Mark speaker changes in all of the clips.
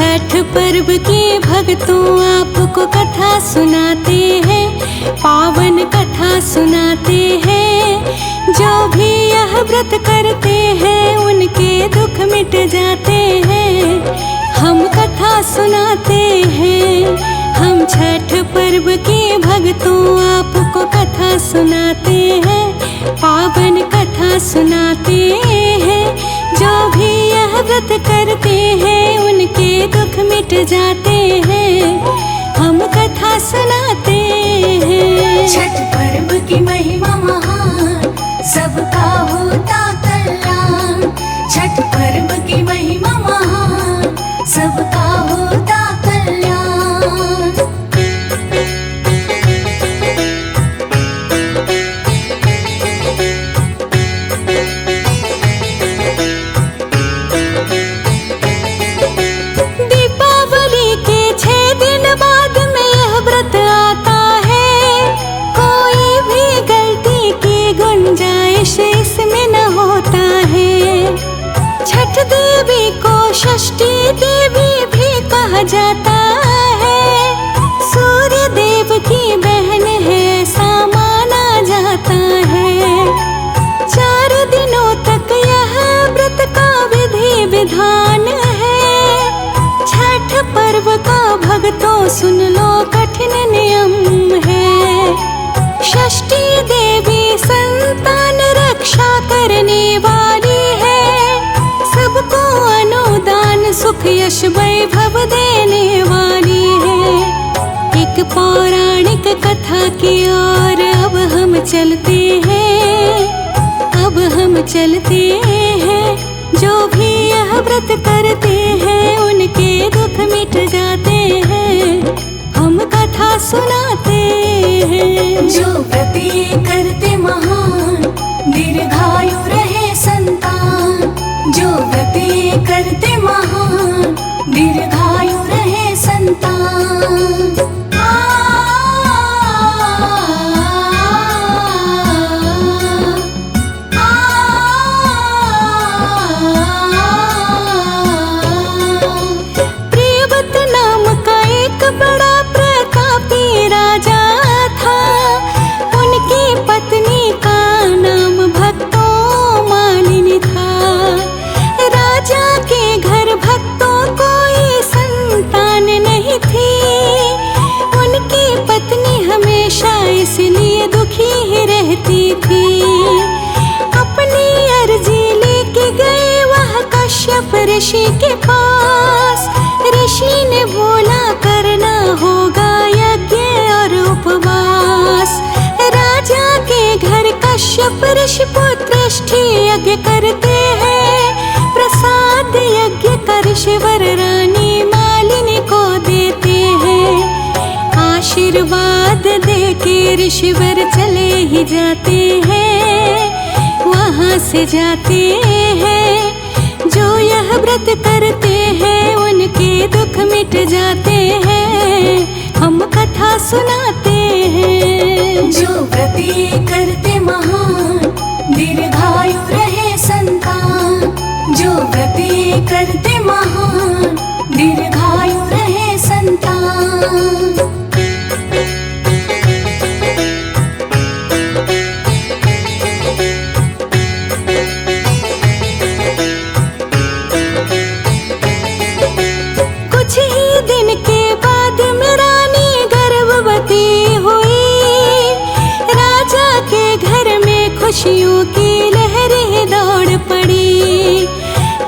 Speaker 1: छठ पर्व की भक्तों आपको कथा सुनाते हैं, पावन कथा सुनाते हैं। जो भी यह व्रत करते हैं उनके दुख मिट जाते हैं। हम कथा सुनाते हैं, हम छठ पर्व की भक्तों आपको कथा सुनाते हैं, पावन कथा सुनाते हैं। जो भी यह व्रत करते हैं उनके दुख मिट जाते हैं। हम कथा सुनाते हैं।
Speaker 2: छठ पर्व की महिमा महान, सबका होता कल्याण। छठ पर्व की महिमा महान, सबका होता कल्याण।
Speaker 1: इसमें न होता है। छठ देवी को षष्ठी देवी भी कहा जाता है। सूर्य देव की बहन है, ऐसा माना जाता है। 4 दिनों तक यह व्रत का विधि विधान है। छठ पर्व का भक्तों सुन लो कठिन नियम है। षष्ठी देवी संतान रक्षा करने वाली है। सबको अनुदान सुख यश वैभव देने वाली है। एक पौराणिक कथा की ओर अब हम चलते हैं, अब हम चलते हैं। जो भी यह व्रत करते हैं उनके दुख मिट जाते हैं। हम कथा सुनाते हैं।
Speaker 2: जो व्रत ये करते महान, दीर्घायु रहे संतान। जो व्रत ये करते महान, दीर्घायु रहे संतान।
Speaker 1: प्रियव्रत नाम का एक बड़ा प्रतापी राजा था। उनकी पत्नी का नाम भक्तों मालिनी था। राजा के घर भक्तों कोई संतान नहीं थी। उनकी पत्नी हमेशा इसलिए दुखी ही रहती थी। अपनी अर्जी लेके गए वह कश्यप ऋषि के पास। ऋषि ने बोला करना होगा यज्ञ और उपवास। राजा के घर कश्यप ऋषि पुत्रष्टि यज्ञ करते हैं। प्रसाद यज्ञ कर ऋषिवर रानी मालिनी को देते हैं। आशीर्वाद देके ऋषिवर चले ही जाते हैं, वहाँ से जाते हैं। जो यह व्रत करते हैं उनके दुख मिट जाते हैं। हम कथा सुनाते हैं।
Speaker 2: जो व्रत ये करते महान, दीर्घायु रहे संतान। जो व्रत ये करते महान, दीर्घायु रहे संतान।
Speaker 1: कुछ ही दिन के बाद में रानी गर्भवती हुई। राजा के घर में खुशियों की लहरें दौड़ पड़ी।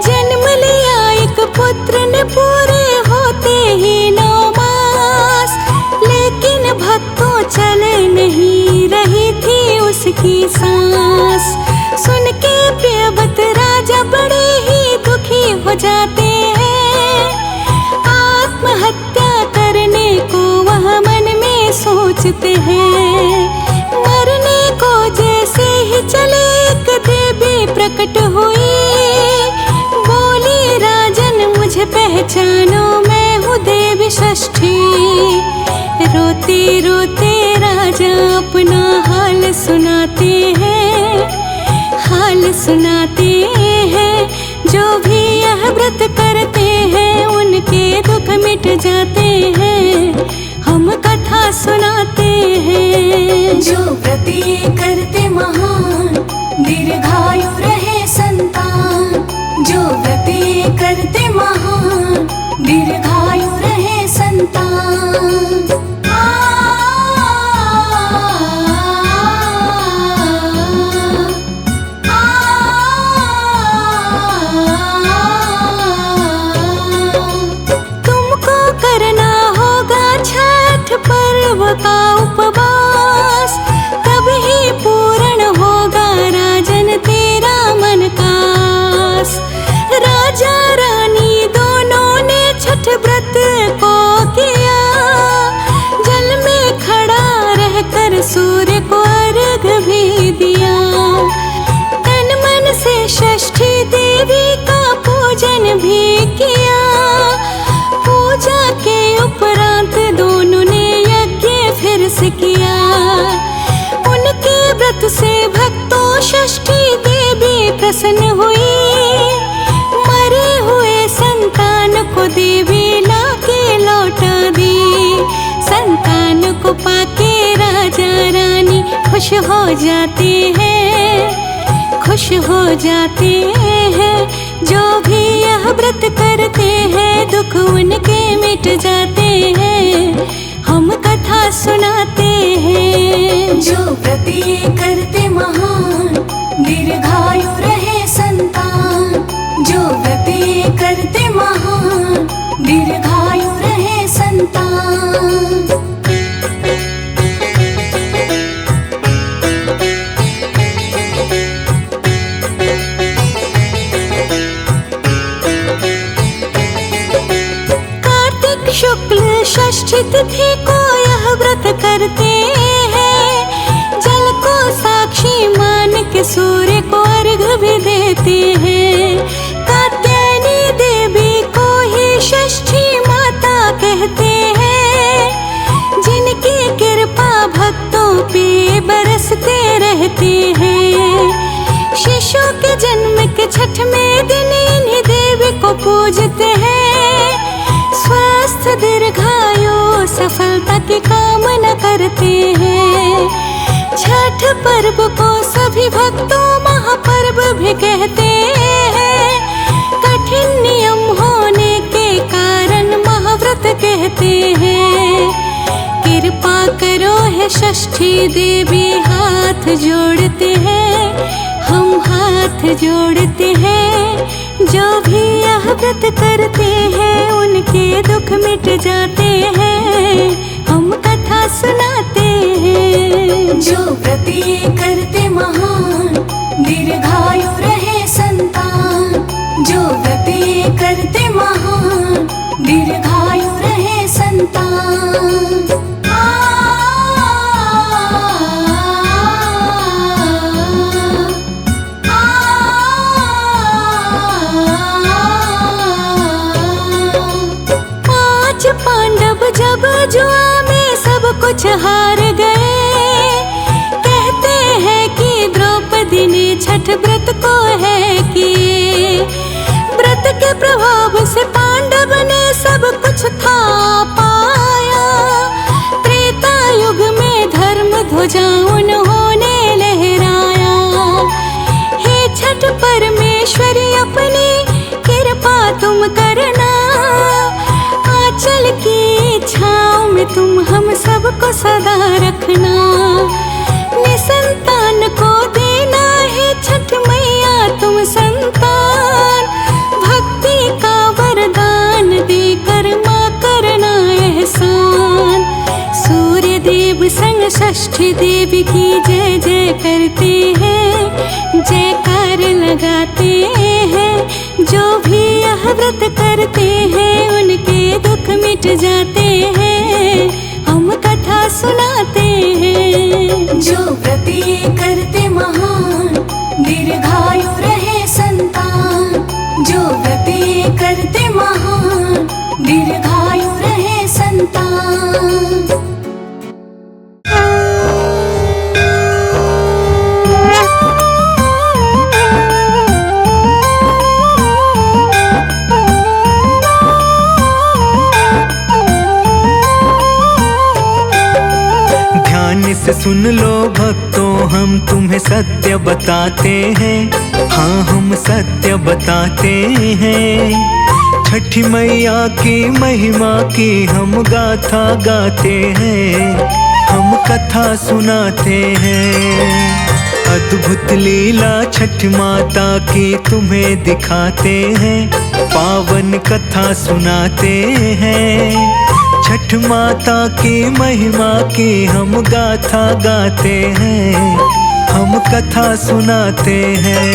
Speaker 1: जन्म लिया एक पुत्र ने पूरे होते ही 9 मास। लेकिन भक्तों चल नहीं रही थी उसकी सांस। सुन के प्रियव्रत राजा बड़े ही दुखी हो जाते हैं। आत्महत्या करने को वह मन में सोचते हैं। मरने को जैसे ही चले एक देवी प्रकट हुई। बोली राजन मुझे पहचानो, मैं हूँ देवी षष्ठी। रोते रोते राजा अपना हाल सुनाते हैं, हाल सुनाते हैं। जो भी यह व्रत करते हैं उनके
Speaker 2: दीर्घायु रहे संतान।
Speaker 1: तुमको करना होगा छठ पर्व का उपवास, तब ही पूर्ण होगा राजन तेरा मन का आस। राजा रानी दोनों ने छठ व्रत को किया, जल में खड़ा रहकर सूर्य को अर्घ भी दिया। तन मन से षष्ठी देवी का पूजन भी किया, पूजा के उपरांत दोनों ने यज्ञ फिर से किया। उनके व्रत से भक्तों षष्ठी देवी प्रसन्न हुई, मरे हुए संतान को देवी लाके लौटा दी। संतान को पाके राजा रानी खुश हो जाते हैं, खुश हो जाते हैं। जो भी यह व्रत करते हैं दुख उनके मिट जाते हैं, हम कथा सुनाते हैं।
Speaker 2: जो व्रत ये करते महान, दीर्घायु रहे संतान। जो व्रत ये करते महान, दीर्घायु रहे संतान।
Speaker 1: कार्तिक शुक्ल षष्ठी तिथि को यह व्रत करते हैं, जल को साक्षी मान के सूर्य को अर्घ भी देते हैं। कात्यायनी देवी को ही षष्ठी माता कहते हैं, जिनकी कृपा भक्तों पे बरसते रहते हैं। शिशु के जन्म के छठवें दिन इन्हीं देवी को पूजते हैं, स्वस्थ दीर्घायु सफलता की कामना करते हैं। छठ पर्व को सभी भक्तों महापर्व भी कहते हैं, कठिन नियम होने के कारण महाव्रत कहते हैं। कृपा करो है षष्ठी देवी, हाथ जोड़ते हैं, हम हाथ जोड़ते हैं। जो भी यह व्रत करते हैं उनके दुख मिट जाते हैं, हम कथा सुनाते हैं।
Speaker 2: जो व्रत ये करते महान, दीर्घायु रहे संतान। जो व्रत ये करते महान, दीर्घायु रहे संतान।
Speaker 1: पांडव जब जुआ में सब कुछ हार गए, कहते हैं कि द्रौपदी ने छठ व्रत को है किए। व्रत के प्रभाव से पांडव ने सब कुछ था पाया, त्रेता युग में धर्म ध्वजा उन्होंने लहराया। हे छठ परमेश्वरी अपनी कृपा तुम करना, आंचल की छाँव में तुम हम सबको सदा रखना। निसंतान को देना है छठ मैया तुम संतान, भक्ति का वरदान देकर माँ करना एहसान। सूर्य देव संग षष्ठी देवी की जय जय करते हैं, जयकार लगाते हैं। जो भी यह व्रत करते हैं उनके दुख मिट जाते हैं, हम कथा सुनाते हैं।
Speaker 2: जो व्रत ये करते महान, दीर्घायु रहे संतान। जो व्रत ये करते महान, दीर्घायु रहे संतान।
Speaker 3: से सुन लो भक्तों, हम तुम्हें सत्य बताते हैं, हाँ हम सत्य बताते हैं। छठी मैया की महिमा की हम गाथा गाते हैं, हम कथा सुनाते हैं। अद्भुत लीला छठ माता की तुम्हें दिखाते हैं, पावन कथा सुनाते हैं। छठ माता की महिमा की हम गाथा गाते हैं, हम कथा सुनाते हैं।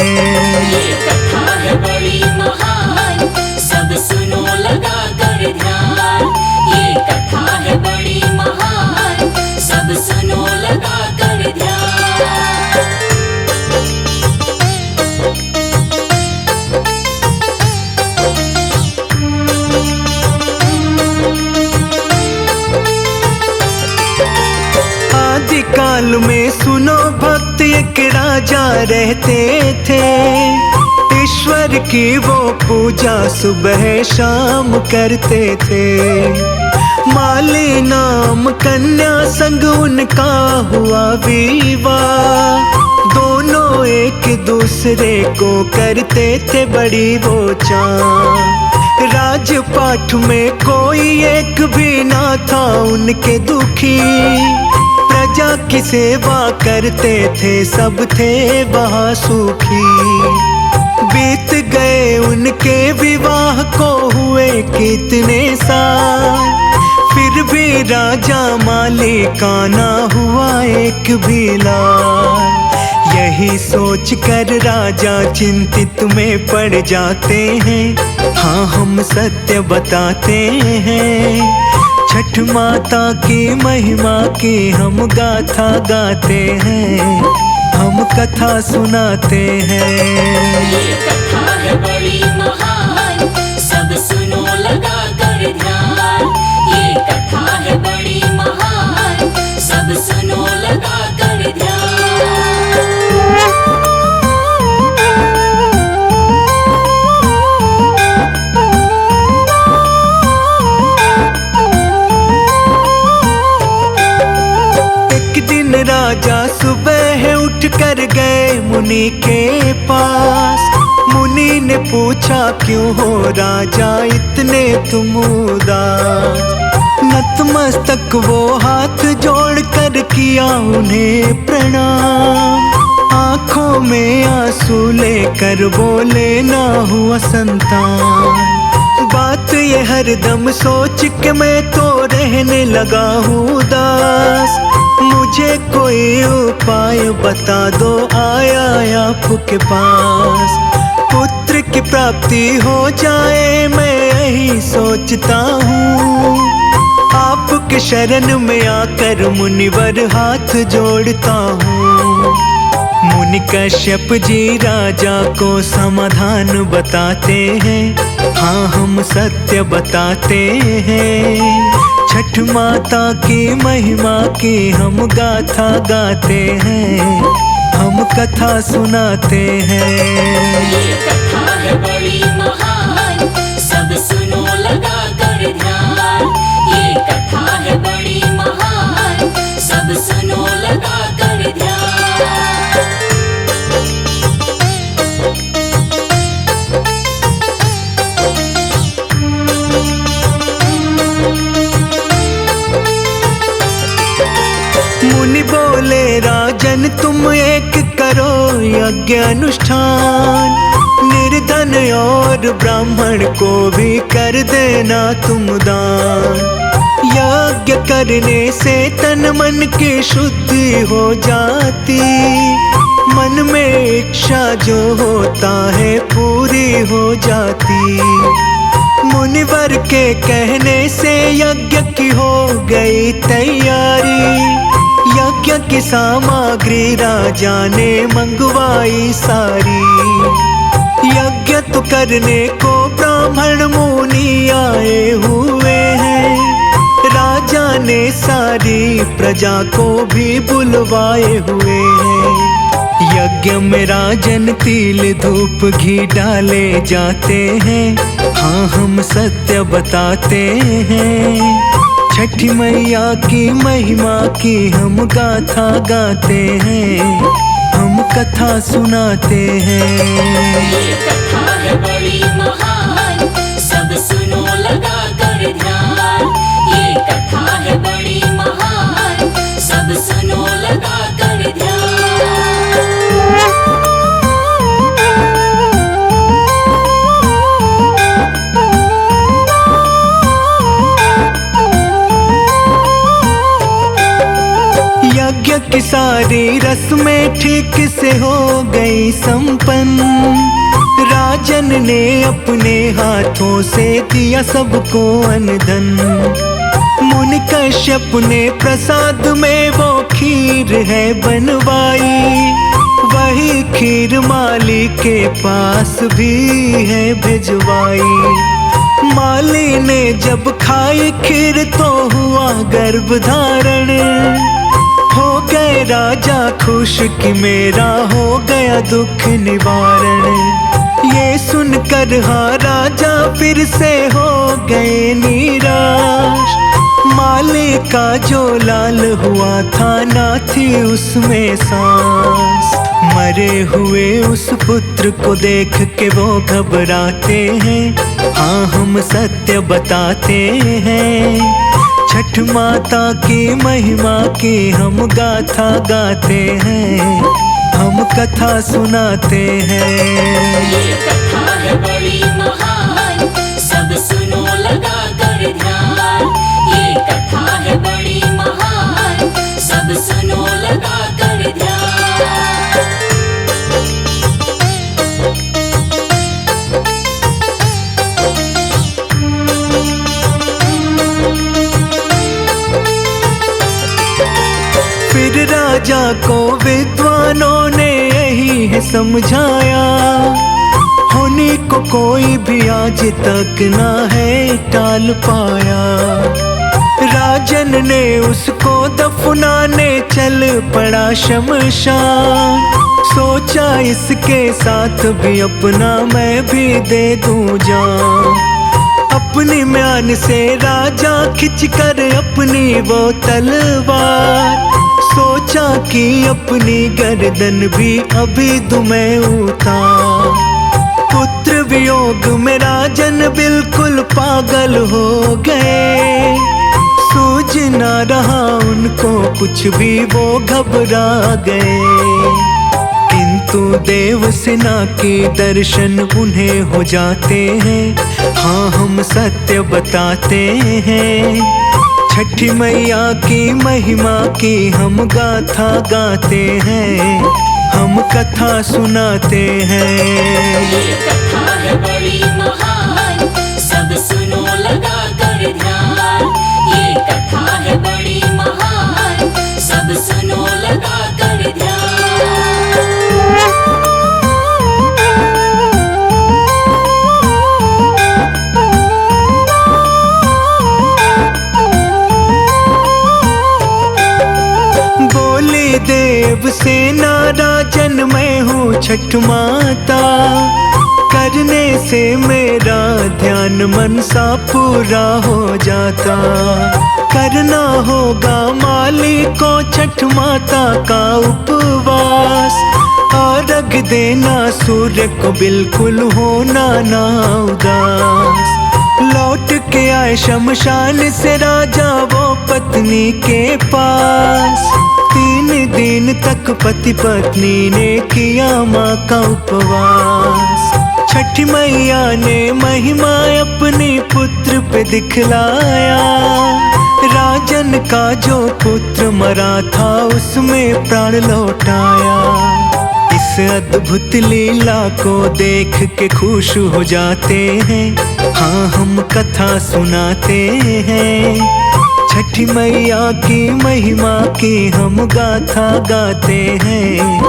Speaker 2: ये कथा है बड़ी महान, सब सुनो लगा कर ध्यान। ये कथा है बड़ी महान, सब सुनो लगा कर ध्यान।
Speaker 3: काल में सुनो भक्त एक राजा रहते थे, ईश्वर की वो पूजा सुबह शाम करते थे। माली नाम कन्या संग उनका हुआ विवाह, दोनों एक दूसरे को करते थे बड़ी वो चाह। राजपाट में कोई एक भी ना था उनके दुखी, प्रजा की सेवा करते थे सब थे वहाँ सुखी। बीत गए उनके विवाह को हुए कितने साल, फिर भी राजा माली का ना हुआ एक भी लाल। यही सोच कर राजा चिंतित में पड़ जाते हैं, हाँ हम सत्य बताते हैं। छठ माता की महिमा की हम गाथा गाते हैं, हम कथा सुनाते हैं।
Speaker 2: ये कथा है बड़ी महान, सब सुनो लगा कर ध्यान। ये कथा है बड़ी महान, सब सुनो लगा कर ध्यान।
Speaker 3: राजा सुबह उठ कर गए मुनि के पास, मुनि ने पूछा क्यों हो राजा इतने तुम उदास। नतमस्तक वो हाथ जोड़ कर किया उन्हें प्रणाम, आंखों में आंसू लेकर बोले ना हुआ संतान। बात ये हरदम सोच के मैं तो रहने लगा हूँ उदास, मुझे कोई उपाय बता दो आया आपके पास। पुत्र की प्राप्ति हो जाए मैं यही सोचता हूँ, आपके शरण में आकर मुनिवर हाथ जोड़ता हूँ। मुनि कश्यप जी राजा को समाधान बताते हैं, हाँ हम सत्य बताते हैं। छठ माता की महिमा की हम गाथा गाते हैं, हम कथा सुनाते हैं।
Speaker 2: ये कथा है बड़ी महान, सब सुनो लगा कर ध्यान। ये कथा है बड़ी महान, सब सुनो लगा कर ध्यान।
Speaker 3: मुनि बोले राजन तुम एक करो यज्ञ अनुष्ठान, निर्धन और ब्राह्मण को भी कर देना तुम दान। यज्ञ करने से तन मन की शुद्धि हो जाती, मन में इच्छा जो होता है पूरी हो जाती। मुनिवर के कहने से यज्ञ की हो गई तैयारी, यज्ञ की सामग्री राजा ने मंगवाई सारी। यज्ञ तो करने को ब्राह्मण मुनि आए हुए हैं, राजा ने सारी प्रजा को भी बुलवाए हुए हैं। यज्ञ में राजन तिल धूप घी डाले जाते हैं, हाँ हम सत्य बताते हैं। छठी मैया की महिमा की हम गाथा गाते हैं, हम कथा सुनाते हैं।
Speaker 2: ये कथा है बड़ी महान, सब
Speaker 3: की सारी रस्में ठीक से हो गई संपन्न। राजन ने अपने हाथों से दिया सबको अनधन। मुनि कश्यप ने प्रसाद में वो खीर है बनवाई, वही खीर माली के पास भी है भिजवाई। माली ने जब खाई खीर तो हुआ गर्भ धारण, हो गए राजा खुश कि मेरा हो गया दुख निवारण। ये सुनकर हाँ राजा फिर से हो गए निराश। माली का जो लाल हुआ था ना थी उसमें सांस। मरे हुए उस पुत्र को देख के वो घबराते हैं, हाँ हम सत्य बताते हैं। छठ माता की महिमा की हम गाथा गाते हैं, हम कथा सुनाते हैं।
Speaker 2: ये कथा है बड़ी महान, सब सुनो लगा कर ध्यान। ये कथा है बड़ी महान, सब सुनो लगा कर ध्यान।
Speaker 3: फिर राजा को विद्वानों ने यही है समझाया, होने को कोई भी आज तक ना है टाल पाया। राजन ने उसको दफनाने चल पड़ा शमशान। सोचा इसके साथ भी अपना मैं भी दे दूं जान। अपनी म्यान से राजा खिंच कर अपनी वो तलवार, सोचा कि अपनी गर्दन भी अभी दूं मैं उतार। पुत्र वियोग में राजन बिल्कुल पागल हो गए, सूझ ना रहा उनको कुछ भी वो घबरा गए। किंतु देव सेना के दर्शन उन्हें हो जाते हैं, हाँ हम सत्य बताते हैं। छठी मैया की महिमा की हम गाथा गाते हैं, हम कथा सुनाते हैं।
Speaker 2: ये कथा है बड़ी महान, सब सुनो लगा कर ध्यान। ये कथा है बड़ी महान, सब सुनो लगा कर ध्यान।
Speaker 3: देव सेना राजन मैं हूँ छठ माता, करने से मेरा ध्यान मनसा पूरा हो जाता। करना होगा माली को छठ माता का उपवास, और अर्घ देना सूर्य को बिल्कुल होना ना उदास। लौट के आए शमशान से राजा वो पत्नी के पास, 3 दिन तक पति पत्नी ने किया माँ का उपवास। छठी मैया ने महिमा अपने पुत्र पे दिखलाया, राजन का जो पुत्र मरा था उसमें प्राण लौटाया। इस अद्भुत लीला को देख के खुश हो जाते हैं, हाँ हम कथा सुनाते हैं। छठी मैया की महिमा की हम गाथा गाते हैं,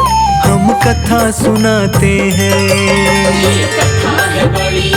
Speaker 3: हम कथा सुनाते हैं।
Speaker 2: ये कथा है बड़ी